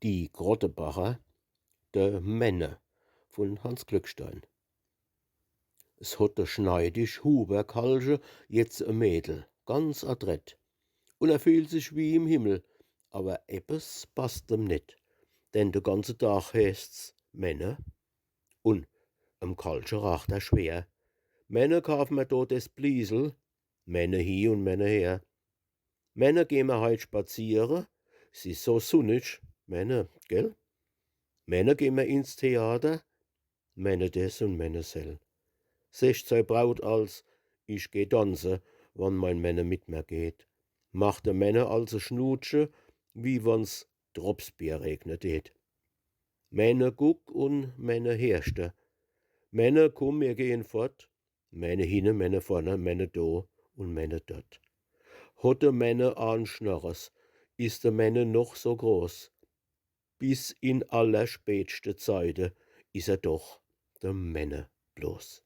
Die Grottebacher, de Männe von Hans Glückstein. Es hat der schneidisch Huber Kalsche jetzt e Mädel, ganz adrett. Und fühlt sich wie im Himmel, aber ebbes passt ihm net, denn de ganze Tag heißt's Männe und Kalsche raucht schwer. Männe kaufen mir do des Bliesel, Männe hi und Männe her. Männe gehen wir heut spaziere, es ist so sonnig, Männe, gell? Männe gehen wir ins Theater, Männe des und Männe sel. Secht sei Braut als, ich geh tanze, wann mein Männe mit mir geht. Macht de Männe also Schnutsche, wie wann's Dropsbier regnet het. Männe guck und Männe herrschte. Männe komm, wir gehen fort. Männe hinne, Männe vorne, Männe do und Männe dort. Hat de Männe an Schnorres, ist de Männe noch so groß. Bis in allerspätste Zeite is doch de Männe bloß.